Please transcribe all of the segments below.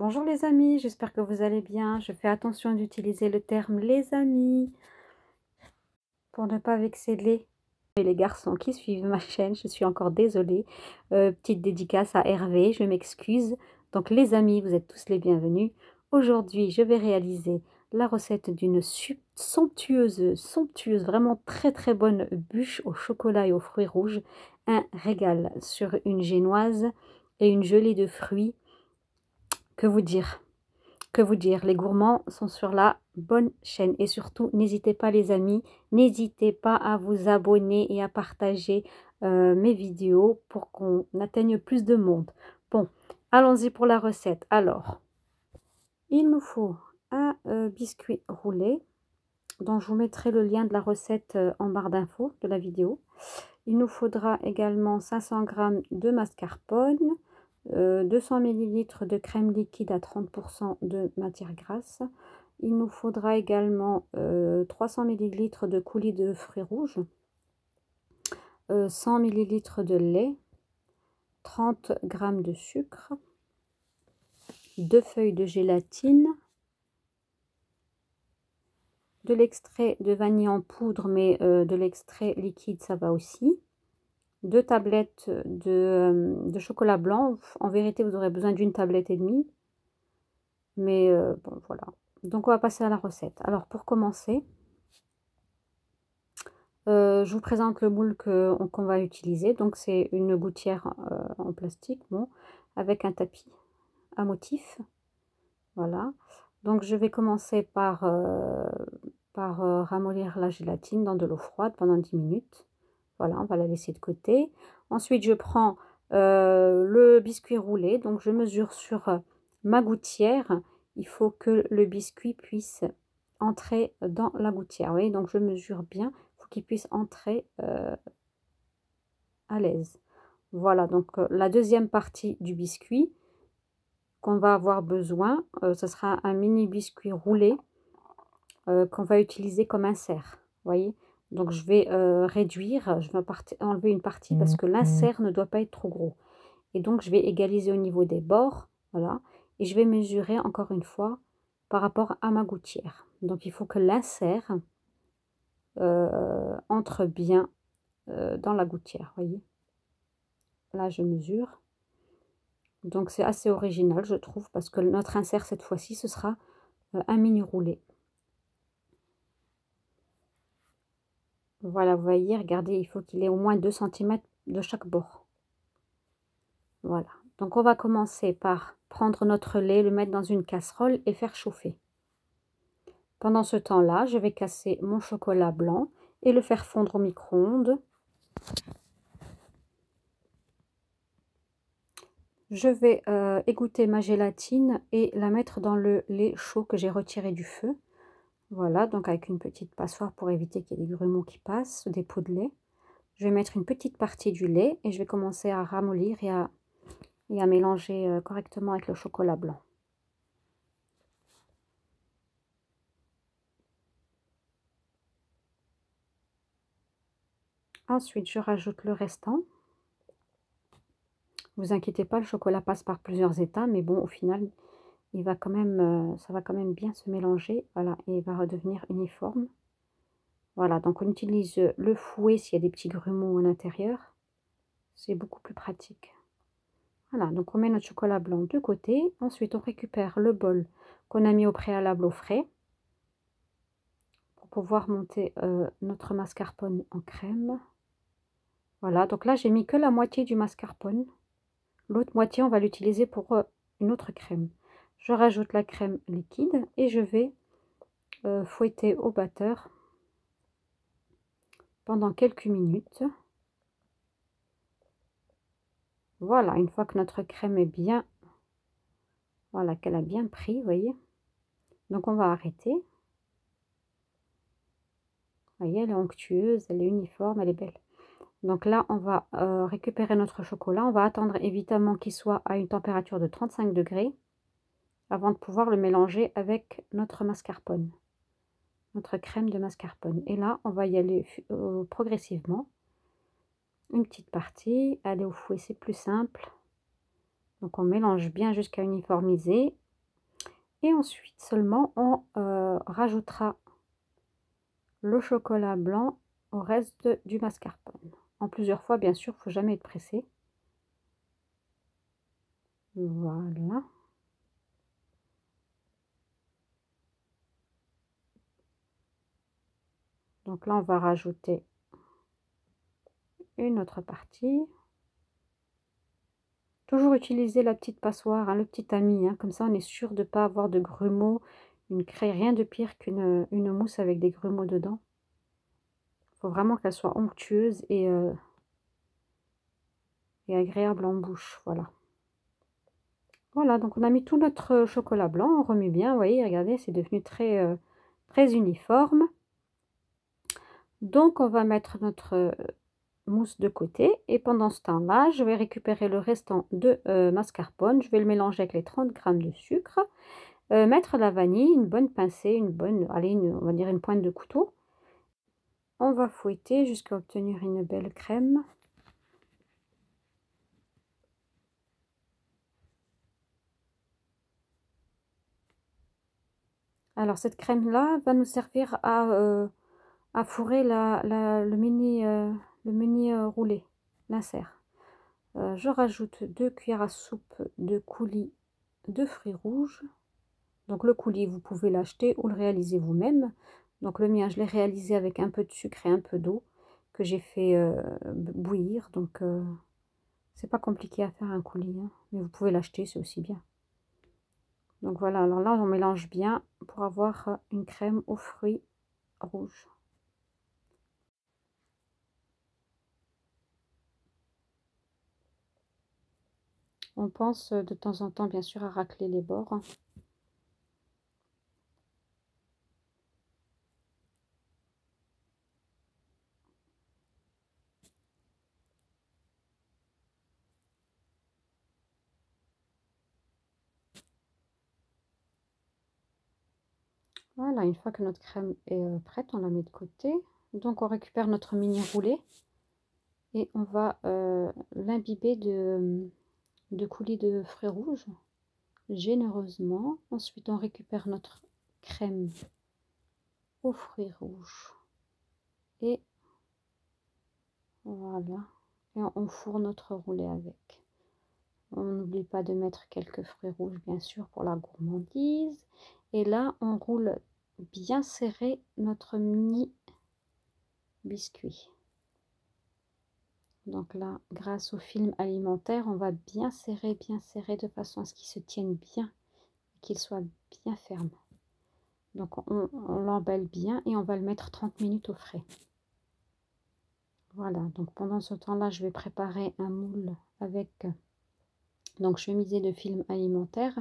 Bonjour les amis, j'espère que vous allez bien. Je fais attention d'utiliser le terme les amis pour ne pas vexer les garçons qui suivent ma chaîne. Je suis encore désolée. Petite dédicace à Hervé, je m'excuse. Donc les amis, vous êtes tous les bienvenus. Aujourd'hui, je vais réaliser la recette d'une somptueuse, vraiment très bonne bûche au chocolat et aux fruits rouges. Un régal sur une génoise et une gelée de fruits. Que vous dire? Que vous dire, les gourmands sont sur la bonne chaîne. Et surtout, n'hésitez pas les amis, n'hésitez pas à vous abonner et à partager mes vidéos pour qu'on atteigne plus de monde. Bon, allons-y pour la recette. Alors, il nous faut un biscuit roulé, dont je vous mettrai le lien de la recette en barre d'infos de la vidéo. Il nous faudra également 500 g de mascarpone, 200 ml de crème liquide à 30% de matière grasse. Il nous faudra également 300 ml de coulis de fruits rouges, 100 ml de lait, 30 g de sucre, 2 feuilles de gélatine, de l'extrait de vanille en poudre, mais de l'extrait liquide ça va aussi. 2 tablettes de chocolat blanc. En vérité, vous aurez besoin d'une tablette et demie. Mais bon, voilà. Donc, on va passer à la recette. Alors, pour commencer, je vous présente le moule qu'on va utiliser. Donc, c'est une gouttière en plastique, bon, avec un tapis à motif. Voilà. Donc, je vais commencer par ramollir la gélatine dans de l'eau froide pendant 10 minutes. Voilà, on va la laisser de côté. Ensuite, je prends le biscuit roulé. Donc, je mesure sur ma gouttière. Il faut que le biscuit puisse entrer dans la gouttière. Vous voyez, donc je mesure bien. Il faut qu'il puisse entrer à l'aise. Voilà, donc la deuxième partie du biscuit qu'on va avoir besoin, ce sera un mini biscuit roulé qu'on va utiliser comme insert. Vous voyez, donc je vais réduire, je vais enlever une partie parce que l'insert ne doit pas être trop gros. Et donc je vais égaliser au niveau des bords, voilà, et je vais mesurer encore une fois par rapport à ma gouttière. Donc il faut que l'insert entre bien dans la gouttière, voyez. Là je mesure. Donc c'est assez original je trouve parce que notre insert cette fois-ci ce sera un mini roulé. Voilà, vous voyez, regardez, il faut qu'il ait au moins 2 cm de chaque bord. Voilà, donc on va commencer par prendre notre lait, le mettre dans une casserole et faire chauffer. Pendant ce temps-là, je vais casser mon chocolat blanc et le faire fondre au micro-ondes. Je vais égoutter ma gélatine et la mettre dans le lait chaud que j'ai retiré du feu. Voilà, donc avec une petite passoire pour éviter qu'il y ait des grumeaux qui passent, des pots de lait. Je vais mettre une petite partie du lait et je vais commencer à ramollir et à mélanger correctement avec le chocolat blanc. Ensuite, je rajoute le restant. Vous inquiétez pas, le chocolat passe par plusieurs états, mais bon, au final, il va quand même, ça va quand même bien se mélanger, voilà, et il va redevenir uniforme. Voilà, donc on utilise le fouet s'il y a des petits grumeaux à l'intérieur. C'est beaucoup plus pratique. Voilà, donc on met notre chocolat blanc de côté. Ensuite, on récupère le bol qu'on a mis au préalable au frais pour pouvoir monter notre mascarpone en crème. Voilà, donc là, j'ai mis que la moitié du mascarpone. L'autre moitié, on va l'utiliser pour une autre crème. Je rajoute la crème liquide et je vais fouetter au batteur pendant quelques minutes. Voilà, une fois que notre crème est bien, voilà, qu'elle a bien pris, vous voyez. Donc on va arrêter. Vous voyez, elle est onctueuse, elle est uniforme, elle est belle. Donc là, on va récupérer notre chocolat. On va attendre évidemment qu'il soit à une température de 35 degrés avant de pouvoir le mélanger avec notre mascarpone, notre crème de mascarpone. Et là, on va y aller progressivement. Une petite partie, aller au fouet, c'est plus simple. Donc on mélange bien jusqu'à uniformiser. Et ensuite seulement, on rajoutera le chocolat blanc au reste du mascarpone. En plusieurs fois, bien sûr, il ne faut jamais être pressé. Voilà. Donc là, on va rajouter une autre partie. Toujours utiliser la petite passoire, hein, le petit tamis, hein, comme ça on est sûr de ne pas avoir de grumeaux. Rien de pire qu'une mousse avec des grumeaux dedans. Il faut vraiment qu'elle soit onctueuse et agréable en bouche. Voilà. Voilà, donc on a mis tout notre chocolat blanc, on remue bien, vous voyez, regardez, c'est devenu très, très uniforme. Donc on va mettre notre mousse de côté et pendant ce temps-là, je vais récupérer le restant de mascarpone. Je vais le mélanger avec les 30 g de sucre, mettre la vanille, une bonne pincée, une bonne, allez, on va dire une pointe de couteau. On va fouetter jusqu'à obtenir une belle crème. Alors cette crème là va nous servir à fourrer le mini roulé, l'insert. Je rajoute 2 cuillères à soupe de coulis de fruits rouges. Donc le coulis, vous pouvez l'acheter ou le réaliser vous-même. Donc le mien, je l'ai réalisé avec un peu de sucre et un peu d'eau que j'ai fait bouillir. Donc c'est pas compliqué à faire un coulis, hein, mais vous pouvez l'acheter, c'est aussi bien. Donc voilà, alors là on mélange bien pour avoir une crème aux fruits rouges. On pense de temps en temps bien sûr à racler les bords. Voilà, une fois que notre crème est prête, on la met de côté. Donc on récupère notre mini roulé et on va l'imbiber de coulis de fruits rouges généreusement. Ensuite on récupère notre crème aux fruits rouges et voilà, et on fourre notre roulé avec. On n'oublie pas de mettre quelques fruits rouges bien sûr pour la gourmandise. Et là on roule bien serré notre mini biscuit. Donc là, grâce au film alimentaire, on va bien serrer de façon à ce qu'il se tienne bien, qu'il soit bien ferme. Donc on l'emballe bien et on va le mettre 30 minutes au frais. Voilà, donc pendant ce temps-là, je vais préparer un moule avec donc chemisier de film alimentaire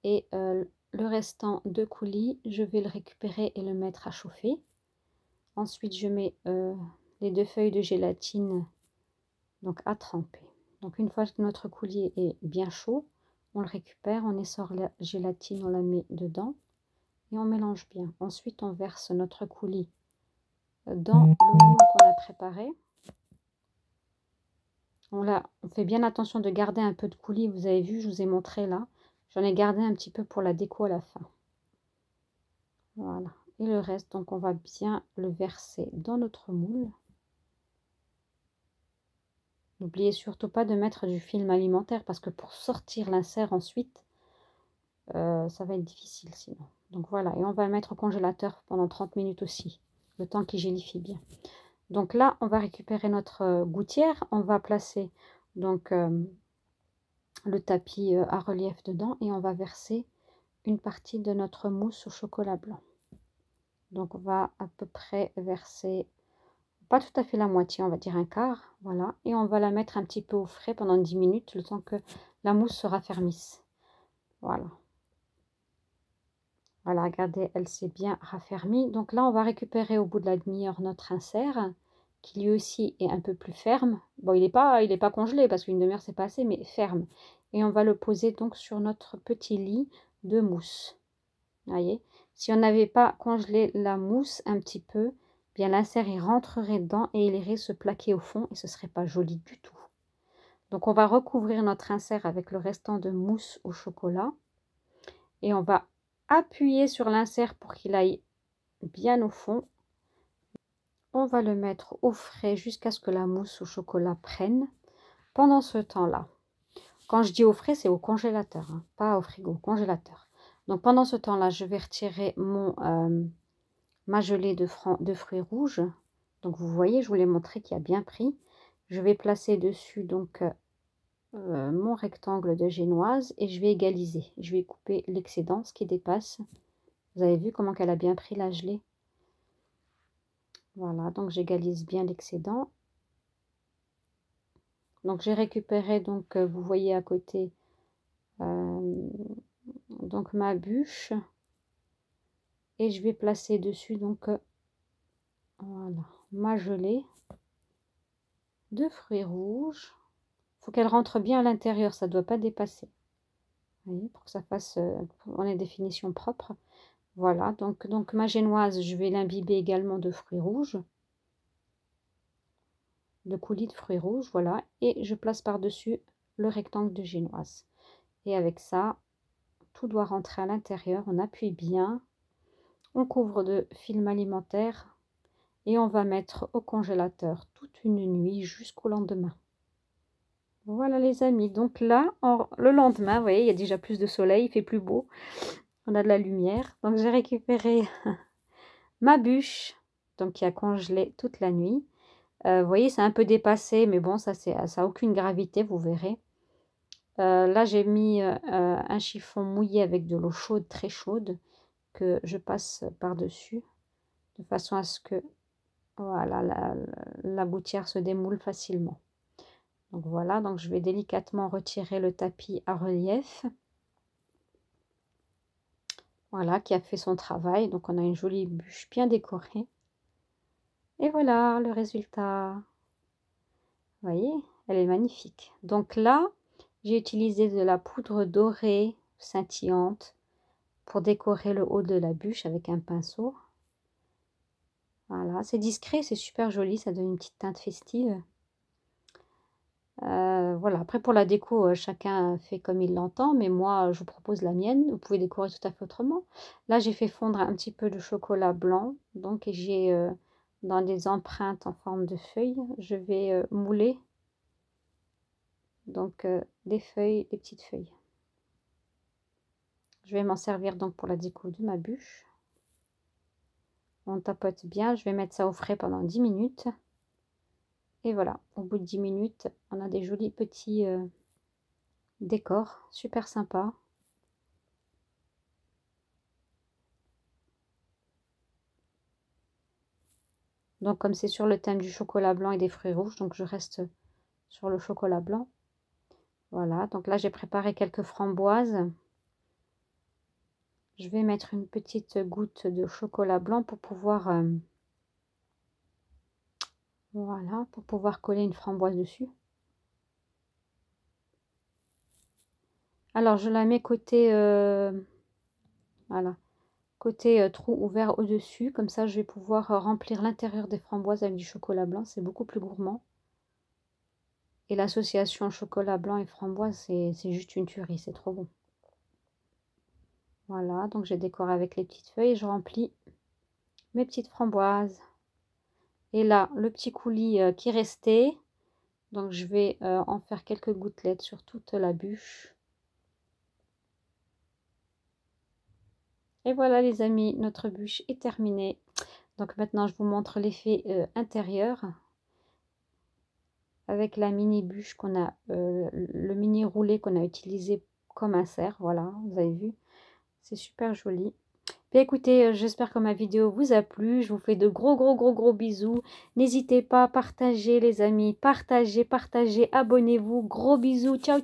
et le restant de coulis, je vais le récupérer et le mettre à chauffer. Ensuite, je mets les 2 feuilles de gélatine donc à tremper. Donc une fois que notre coulis est bien chaud, on le récupère, on essore la gélatine, on la met dedans et on mélange bien. Ensuite, on verse notre coulis dans le moule qu'on a préparé. On fait bien attention de garder un peu de coulis. Vous avez vu, je vous ai montré là. J'en ai gardé un petit peu pour la déco à la fin. Voilà. Et le reste, donc on va bien le verser dans notre moule. N'oubliez surtout pas de mettre du film alimentaire parce que pour sortir l'insert ensuite, ça va être difficile sinon. Donc voilà, et on va le mettre au congélateur pendant 30 minutes aussi, le temps qu'il gélifie bien. Donc là, on va récupérer notre gouttière, on va placer donc le tapis à relief dedans et on va verser une partie de notre mousse au chocolat blanc. Donc on va à peu près verser, pas tout à fait la moitié, on va dire un quart, voilà. Et on va la mettre un petit peu au frais pendant 10 minutes, le temps que la mousse se raffermisse. Voilà. Voilà, regardez, elle s'est bien raffermie. Donc là, on va récupérer au bout de la demi-heure notre insert, qui lui aussi est un peu plus ferme. Bon, il n'est pas congelé, parce qu'une demi-heure, c'est pas assez, mais ferme. Et on va le poser donc sur notre petit lit de mousse. Vous voyez, si on n'avait pas congelé la mousse un petit peu, bien l'insert, il rentrerait dedans et il irait se plaquer au fond, et ce serait pas joli du tout. Donc, on va recouvrir notre insert avec le restant de mousse au chocolat. Et on va appuyer sur l'insert pour qu'il aille bien au fond. On va le mettre au frais jusqu'à ce que la mousse au chocolat prenne. Pendant ce temps-là, quand je dis au frais, c'est au congélateur, hein, pas au frigo, au congélateur. Donc pendant ce temps-là, je vais retirer ma gelée de fruits rouges. Donc vous voyez, je vous l'ai montré qu'il a bien pris. Je vais placer dessus donc mon rectangle de génoise et je vais égaliser. Je vais couper l'excédent, ce qui dépasse. Vous avez vu comment qu'elle a bien pris la gelée. Voilà, donc j'égalise bien l'excédent. Donc j'ai récupéré, donc vous voyez à côté, donc ma bûche. Et je vais placer dessus donc voilà, ma gelée de fruits rouges. Il faut qu'elle rentre bien à l'intérieur, ça ne doit pas dépasser. Vous voyez, pour que ça fasse, on ait des finitions propres. Voilà, donc ma génoise, je vais l'imbiber également de fruits rouges. De coulis de fruits rouges, voilà. Et je place par-dessus le rectangle de génoise. Et avec ça, tout doit rentrer à l'intérieur. On appuie bien. On couvre de film alimentaire. Et on va mettre au congélateur toute une nuit jusqu'au lendemain. Voilà les amis. Donc là, le lendemain, vous voyez, il y a déjà plus de soleil. Il fait plus beau. On a de la lumière. Donc j'ai récupéré ma bûche. Donc qui a congelé toute la nuit. Vous voyez, c'est un peu dépassé, mais bon, ça n'a aucune gravité, vous verrez. Là, j'ai mis un chiffon mouillé avec de l'eau chaude, très chaude, que je passe par-dessus, de façon à ce que voilà, la gouttière se démoule facilement. Donc voilà, donc je vais délicatement retirer le tapis à relief. Voilà, qui a fait son travail. Donc on a une jolie bûche bien décorée. Et voilà le résultat. Vous voyez, elle est magnifique. Donc là, j'ai utilisé de la poudre dorée scintillante pour décorer le haut de la bûche avec un pinceau. Voilà, c'est discret, c'est super joli, ça donne une petite teinte festive. Voilà, après pour la déco, chacun fait comme il l'entend, mais moi je vous propose la mienne. Vous pouvez décorer tout à fait autrement. Là, j'ai fait fondre un petit peu de chocolat blanc, donc j'ai dans des empreintes en forme de feuilles, je vais mouler. Donc des feuilles, des petites feuilles. Je vais m'en servir donc pour la déco de ma bûche. On tapote bien, je vais mettre ça au frais pendant 10 minutes. Et voilà, au bout de 10 minutes, on a des jolis petits décors, super sympa. Donc comme c'est sur le thème du chocolat blanc et des fruits rouges, donc je reste sur le chocolat blanc. Voilà, donc là j'ai préparé quelques framboises. Je vais mettre une petite goutte de chocolat blanc pour pouvoir voilà, pour pouvoir coller une framboise dessus. Alors je la mets côté voilà, côté trou ouvert au-dessus, comme ça je vais pouvoir remplir l'intérieur des framboises avec du chocolat blanc, c'est beaucoup plus gourmand. Et l'association chocolat blanc et framboise, c'est juste une tuerie, c'est trop bon. Voilà, donc j'ai décoré avec les petites feuilles et je remplis mes petites framboises. Et là, le petit coulis qui restait, donc je vais en faire quelques gouttelettes sur toute la bûche. Et voilà les amis, notre bûche est terminée. Donc maintenant, je vous montre l'effet intérieur. Avec la mini bûche qu'on a, le mini roulé qu'on a utilisé comme insert. Voilà, vous avez vu, c'est super joli. Bien écoutez, j'espère que ma vidéo vous a plu. Je vous fais de gros bisous. N'hésitez pas à partager les amis, partagez, abonnez-vous. Gros bisous, ciao.